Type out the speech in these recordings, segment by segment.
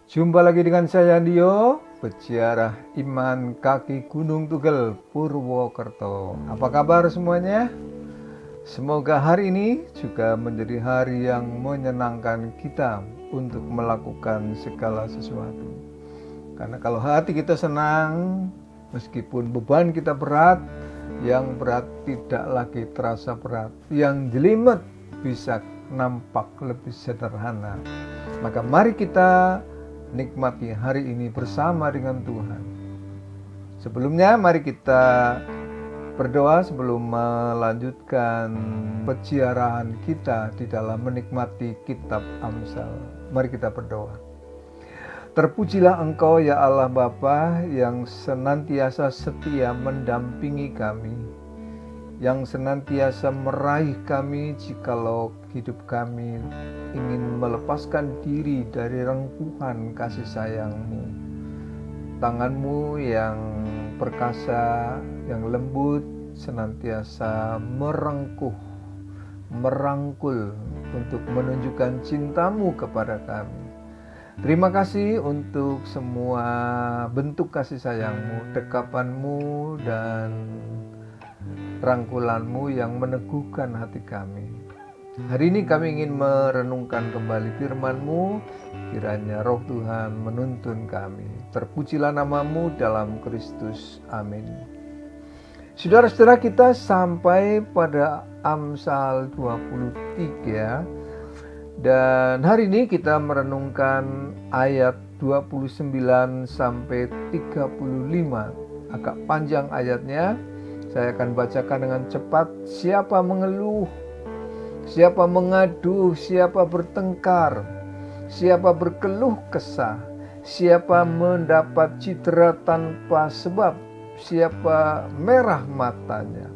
Jumpa lagi dengan saya Dio, peziarah iman kaki Gunung Tugel, Purwokerto. Apa kabar semuanya? Semoga hari ini juga menjadi hari yang menyenangkan kita untuk melakukan segala sesuatu. Karena kalau hati kita senang, meskipun beban kita berat, yang berat tidak lagi terasa berat, yang jelimet bisa nampak lebih sederhana. Maka mari kita nikmati hari ini bersama dengan Tuhan. Sebelumnya mari kita berdoa sebelum melanjutkan peziarahan kita di dalam menikmati kitab Amsal. Mari kita berdoa. Terpujilah Engkau ya Allah Bapa yang senantiasa setia mendampingi kami, yang senantiasa meraih kami jikalau hidup kami ingin melepaskan diri dari rengkuhan kasih sayang-Mu. Tangan-Mu yang perkasa, yang lembut, senantiasa merangkul untuk menunjukkan cinta-Mu kepada kami. Terima kasih untuk semua bentuk kasih sayang-Mu, dekapan-Mu, dan rangkulan-Mu yang meneguhkan hati kami. Hari ini kami ingin merenungkan kembali firman-Mu, kiranya Roh Tuhan menuntun kami. Terpujilah nama-Mu dalam Kristus. Amin. Saudara-saudara, kita sampai pada Amsal 23, dan hari ini kita merenungkan ayat 29 sampai 35. Agak panjang ayatnya. Saya akan bacakan dengan cepat. Siapa mengeluh, siapa mengadu, siapa bertengkar, siapa berkeluh kesah, siapa mendapat cedera tanpa sebab, siapa merah matanya,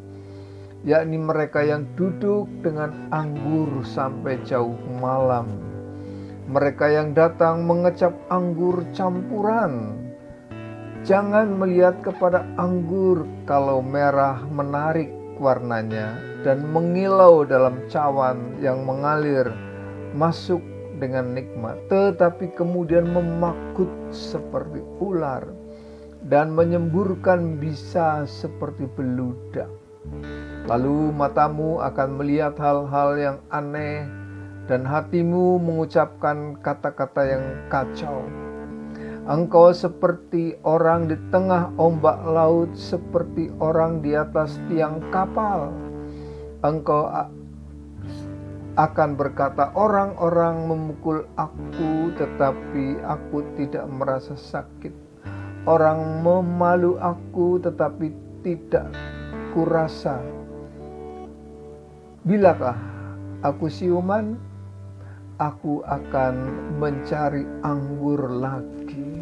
yakni mereka yang duduk dengan anggur sampai jauh malam, mereka yang datang mengecap anggur campuran. Jangan melihat kepada anggur kalau merah menarik warnanya dan mengilau dalam cawan yang mengalir masuk dengan nikmat, tetapi kemudian memakut seperti ular dan menyemburkan bisa seperti beludak. Lalu matamu akan melihat hal-hal yang aneh dan hatimu mengucapkan kata-kata yang kacau. Engkau seperti orang di tengah ombak laut, seperti orang di atas tiang kapal. Engkau akan berkata, orang-orang memukul aku, tetapi aku tidak merasa sakit. Orang memalu aku, tetapi tidak kurasa. Bilakah aku siuman, aku akan mencari anggur lagi.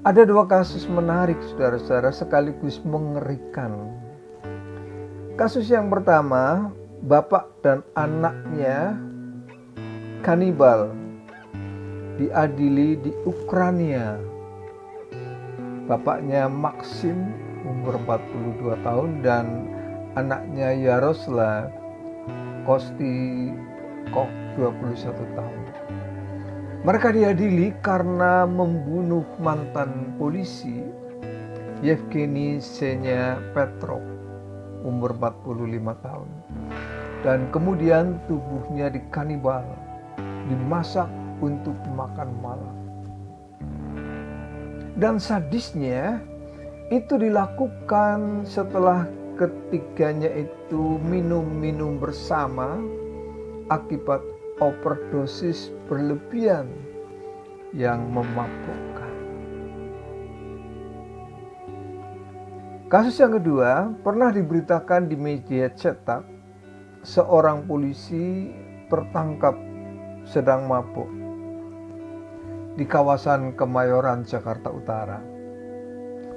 Ada dua kasus menarik, saudara-saudara, sekaligus mengerikan. Kasus yang pertama, bapak dan anaknya kanibal diadili di Ukraina. Bapaknya Maxim umur 42 tahun dan anaknya Yaroslav Kostikov 21 tahun. Mereka diadili karena membunuh mantan polisi Yevgeny Senya Petrov umur 45 tahun. Dan kemudian tubuhnya dikanibal, dimasak untuk makan malam. Dan sadisnya itu dilakukan setelah ketiganya itu minum-minum bersama akibat overdosis berlebihan yang memabukkan. Kasus yang kedua pernah diberitakan di media cetak. Seorang polisi tertangkap sedang mabuk di kawasan Kemayoran, Jakarta Utara.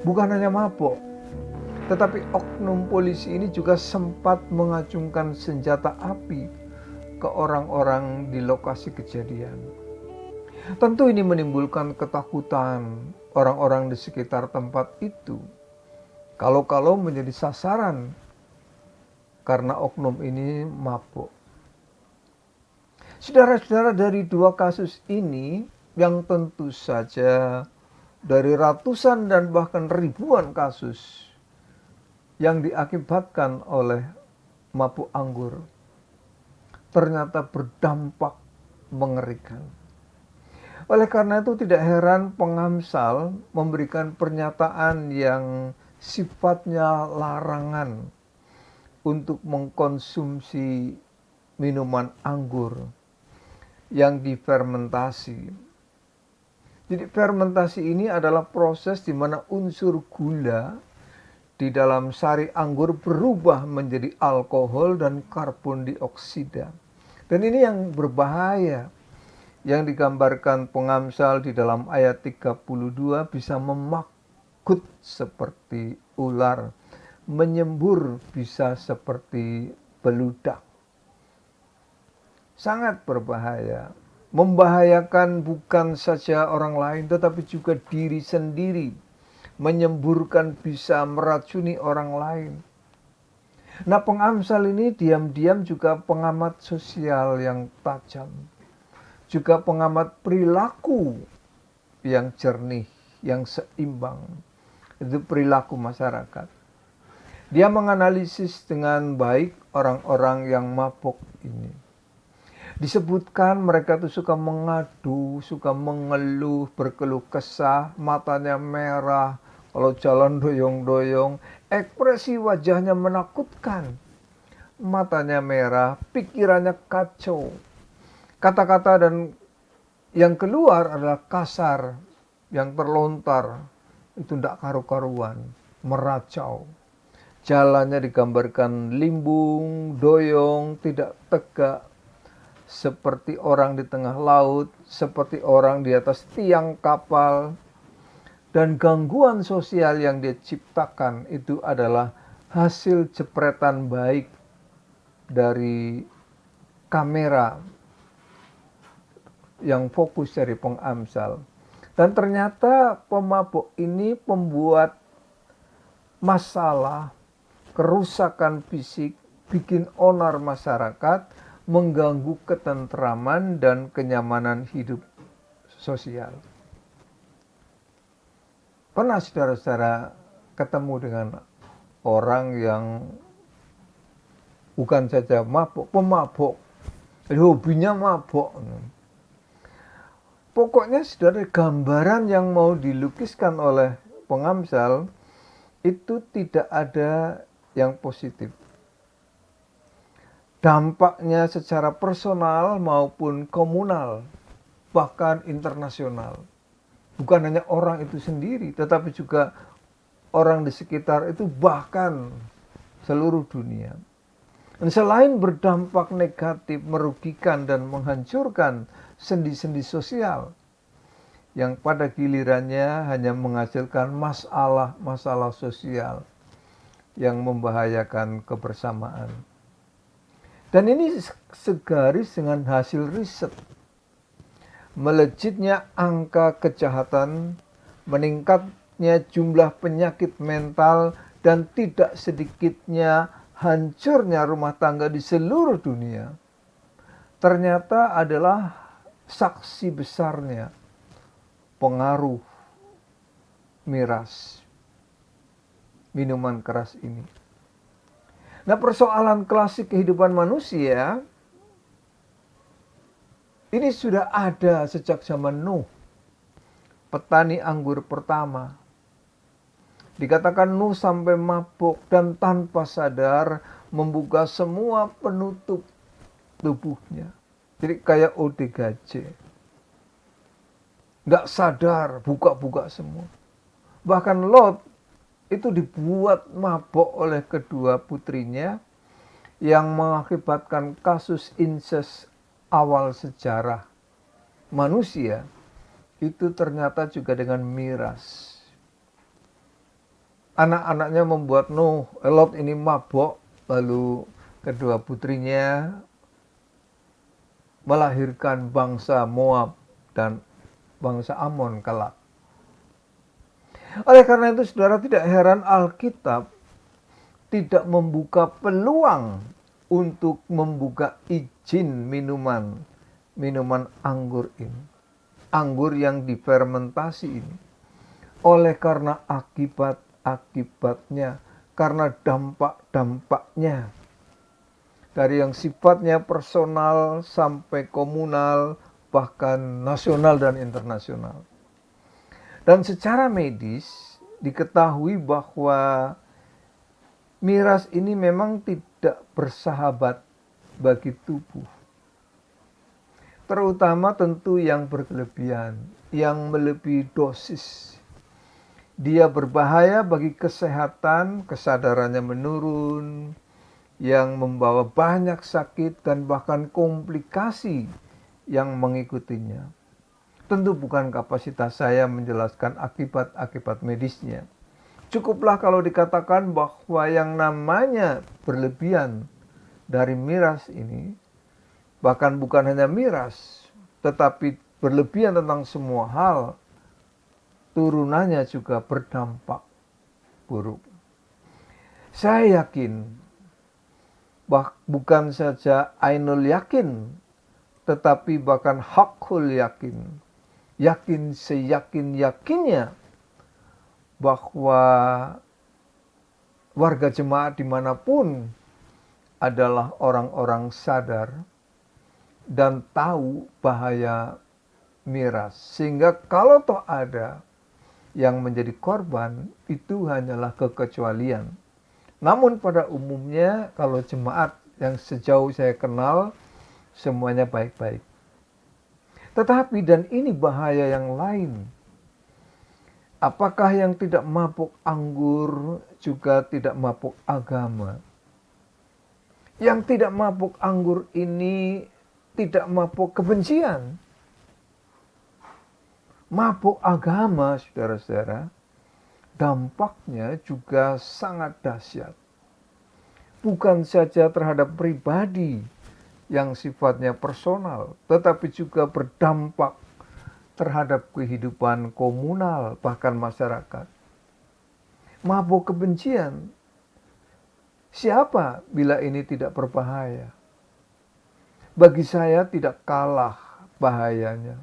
Bukan hanya mabuk, tetapi oknum polisi ini juga sempat mengacungkan senjata api ke orang-orang di lokasi kejadian. Tentu ini menimbulkan ketakutan orang-orang di sekitar tempat itu. Kalau-kalau menjadi sasaran karena oknum ini mabuk. Saudara-saudara, dari dua kasus ini yang tentu saja dari ratusan dan bahkan ribuan kasus yang diakibatkan oleh mabuk anggur ternyata berdampak mengerikan. Oleh karena itu tidak heran pengamsal memberikan pernyataan yang sifatnya larangan untuk mengkonsumsi minuman anggur yang difermentasi. Jadi fermentasi ini adalah proses di mana unsur gula di dalam sari anggur berubah menjadi alkohol dan karbon dioksida. Dan ini yang berbahaya, yang digambarkan pengamsal di dalam ayat 32 bisa memakut seperti ular, menyembur bisa seperti beludak. Sangat berbahaya, membahayakan bukan saja orang lain tetapi juga diri sendiri, menyemburkan bisa meracuni orang lain. Nah, pengamsal ini diam-diam juga pengamat sosial yang tajam, juga pengamat perilaku yang jernih, yang seimbang. Itu perilaku masyarakat. Dia menganalisis dengan baik orang-orang yang mabuk ini. Disebutkan mereka tuh suka mengadu, suka mengeluh, berkeluh kesah, matanya merah, kalau jalan doyong-doyong, ekspresi wajahnya menakutkan. Matanya merah, pikirannya kacau. Kata-kata dan yang keluar adalah kasar, yang terlontar, itu tidak karu-karuan, meracau. Jalannya digambarkan limbung, doyong, tidak tegak, seperti orang di tengah laut, seperti orang di atas tiang kapal. Dan gangguan sosial yang dia ciptakan itu adalah hasil jepretan baik dari kamera yang fokus dari pengamsal. Dan ternyata pemabuk ini membuat masalah, kerusakan fisik, bikin onar masyarakat, mengganggu ketentraman dan kenyamanan hidup sosial. Pernah saudara-saudara ketemu dengan orang yang bukan saja mabuk, pemabuk, hobinya mabuk. Pokoknya saudara, gambaran yang mau dilukiskan oleh pengamsal itu tidak ada yang positif. Dampaknya secara personal maupun komunal, bahkan internasional. Bukan hanya orang itu sendiri, tetapi juga orang di sekitar itu, bahkan seluruh dunia. Dan selain berdampak negatif, merugikan dan menghancurkan sendi-sendi sosial, yang pada gilirannya hanya menghasilkan masalah-masalah sosial yang membahayakan kebersamaan. Dan ini segaris dengan hasil riset. Melejitnya angka kejahatan, meningkatnya jumlah penyakit mental, dan tidak sedikitnya hancurnya rumah tangga di seluruh dunia, ternyata adalah saksi besarnya pengaruh miras, minuman keras ini. Nah, persoalan klasik kehidupan manusia ini sudah ada sejak zaman Nuh, petani anggur pertama. Dikatakan Nuh sampai mabuk dan tanpa sadar membuka semua penutup tubuhnya. Jadi kayak ODGJ. Nggak sadar, buka-buka semua. Bahkan Lot itu dibuat mabuk oleh kedua putrinya yang mengakibatkan kasus incest awal sejarah manusia itu ternyata juga dengan miras. Anak-anaknya membuat Lot ini mabuk, lalu kedua putrinya melahirkan bangsa Moab dan bangsa Amon kelak. Oleh karena itu saudara, tidak heran Alkitab tidak membuka peluang untuk membuka izin minuman minuman anggur ini, anggur yang difermentasi ini, oleh karena akibat-akibatnya, karena dampak-dampaknya, dari yang sifatnya personal sampai komunal, bahkan nasional dan internasional. Dan secara medis diketahui bahwa miras ini memang tidak bersahabat bagi tubuh. Terutama tentu yang berkelebihan, yang melebihi dosis. Dia berbahaya bagi kesehatan, kesadarannya menurun, yang membawa banyak sakit dan bahkan komplikasi yang mengikutinya. Tentu bukan kapasitas saya menjelaskan akibat-akibat medisnya. Cukuplah kalau dikatakan bahwa yang namanya berlebihan dari miras ini, bahkan bukan hanya miras, tetapi berlebihan tentang semua hal, turunannya juga berdampak buruk. Saya yakin, bukan saja ainul yakin, tetapi bahkan hakul yakin. Yakin seyakin-yakinnya bahwa warga jemaat dimanapun adalah orang-orang sadar dan tahu bahaya miras. Sehingga kalau toh ada yang menjadi korban, itu hanyalah kekecualian. Namun pada umumnya kalau jemaat yang sejauh saya kenal, semuanya baik-baik. Tetapi dan ini bahaya yang lain. Apakah yang tidak mabuk anggur juga tidak mabuk agama? Yang tidak mabuk anggur ini tidak mabuk kebencian. Mabuk agama, saudara-saudara, dampaknya juga sangat dahsyat. Bukan saja terhadap pribadi yang sifatnya personal, tetapi juga berdampak terhadap kehidupan komunal, bahkan masyarakat. Mabuk kebencian, siapa bila ini tidak berbahaya? Bagi saya tidak kalah bahayanya.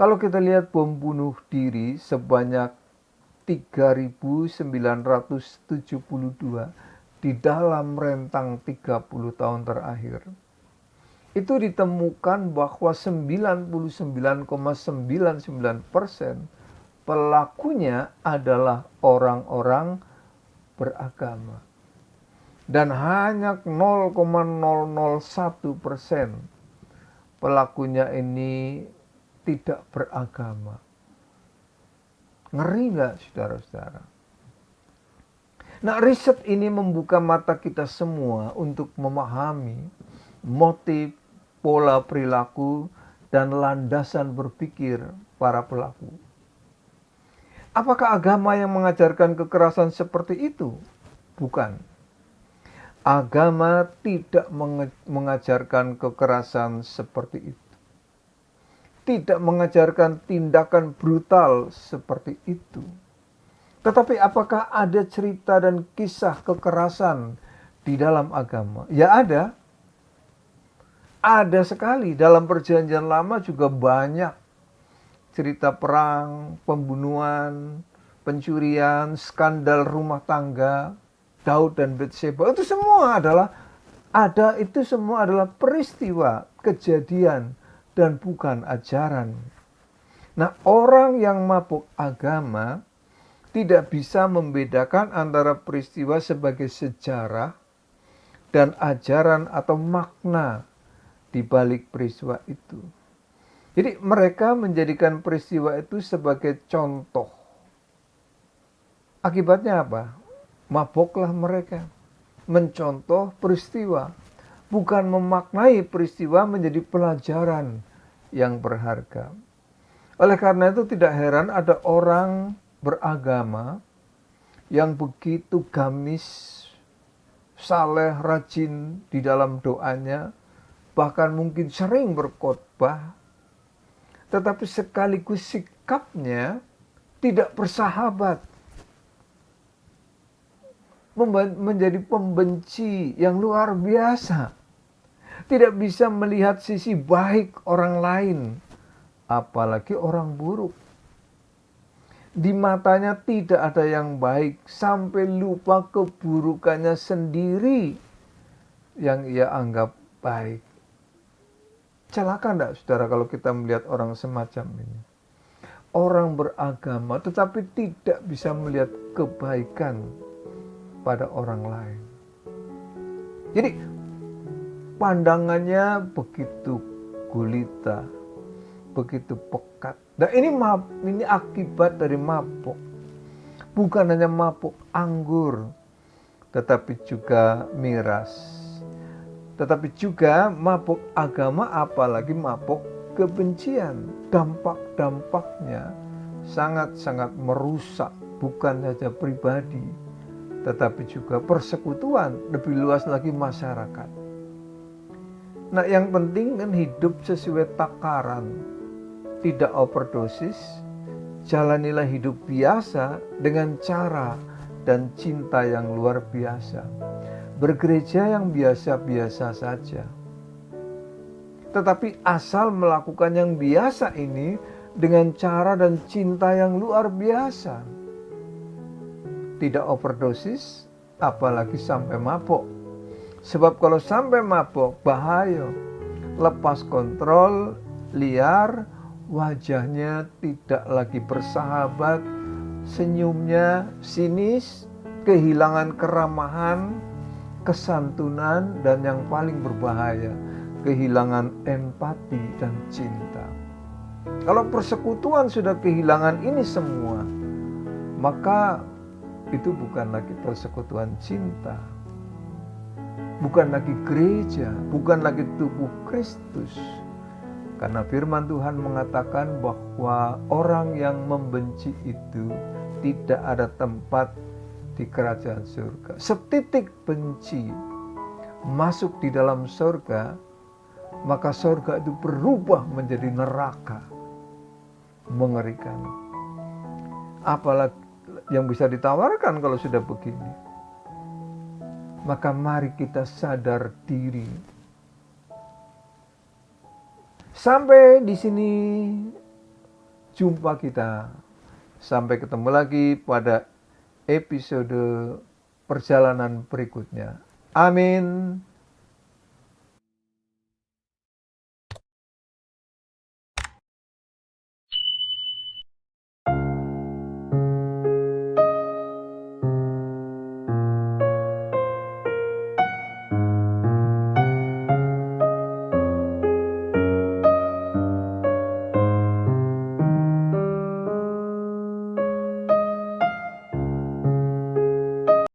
Kalau kita lihat bom bunuh diri sebanyak 3.972 di dalam rentang 30 tahun terakhir. Itu ditemukan bahwa 99,99% pelakunya adalah orang-orang beragama. Dan hanya 0,001% pelakunya ini tidak beragama. Ngeri nggak, saudara-saudara? Nah, riset ini membuka mata kita semua untuk memahami motif, pola perilaku, dan landasan berpikir para pelaku. Apakah agama yang mengajarkan kekerasan seperti itu? Bukan. Agama tidak mengajarkan kekerasan seperti itu. Tidak mengajarkan tindakan brutal seperti itu. Tetapi apakah ada cerita dan kisah kekerasan di dalam agama? Ya ada. Ada sekali. Dalam perjanjian lama juga banyak cerita perang, pembunuhan, pencurian, skandal rumah tangga, Daud dan Bathsheba. Itu semua adalah peristiwa, kejadian, dan bukan ajaran. Nah, orang yang mabuk agama tidak bisa membedakan antara peristiwa sebagai sejarah dan ajaran atau makna di balik peristiwa itu. Jadi mereka menjadikan peristiwa itu sebagai contoh. Akibatnya apa? Mabuklah mereka. Mencontoh peristiwa. Bukan memaknai peristiwa menjadi pelajaran yang berharga. Oleh karena itu tidak heran ada orang beragama yang begitu gamis, saleh, rajin di dalam doanya, bahkan mungkin sering berkhotbah, tetapi sekaligus sikapnya tidak bersahabat, menjadi pembenci yang luar biasa. tidak bisa melihat sisi baik orang lain, apalagi orang buruk. Di matanya tidak ada yang baik, sampai lupa keburukannya sendiri yang ia anggap baik. Celaka enggak saudara kalau kita melihat orang semacam ini? Orang beragama tetapi tidak bisa melihat kebaikan pada orang lain. Jadi pandangannya begitu gulita, begitu pekat. Nah ini akibat dari mabuk. Bukan hanya mabuk anggur, tetapi juga miras. Tetapi juga mabuk agama, apalagi mabuk kebencian. Dampak-dampaknya sangat-sangat merusak, bukan saja pribadi, tetapi juga persekutuan, lebih luas lagi masyarakat. Nah, yang penting kan hidup sesuai takaran, tidak overdosis. Jalanilah hidup biasa dengan cara dan cinta yang luar biasa. Bergereja yang biasa-biasa saja. Tetapi asal melakukan yang biasa ini dengan cara dan cinta yang luar biasa. Tidak overdosis, apalagi sampai mabuk. Sebab kalau sampai mabuk, bahaya. Lepas kontrol, liar, wajahnya tidak lagi bersahabat, senyumnya sinis, kehilangan keramahan, kesantunan, dan yang paling berbahaya, kehilangan empati dan cinta. Kalau persekutuan sudah kehilangan ini semua, maka itu bukan lagi persekutuan cinta, bukan lagi gereja, bukan lagi tubuh Kristus. Karena firman Tuhan mengatakan bahwa orang yang membenci itu tidak ada tempat di kerajaan surga. Setitik benci masuk di dalam surga, maka surga itu berubah menjadi neraka. Mengerikan. Apalagi yang bisa ditawarkan kalau sudah begini. Maka mari kita sadar diri. Sampai di sini jumpa kita. Sampai ketemu lagi pada episode perjalanan berikutnya. Amin.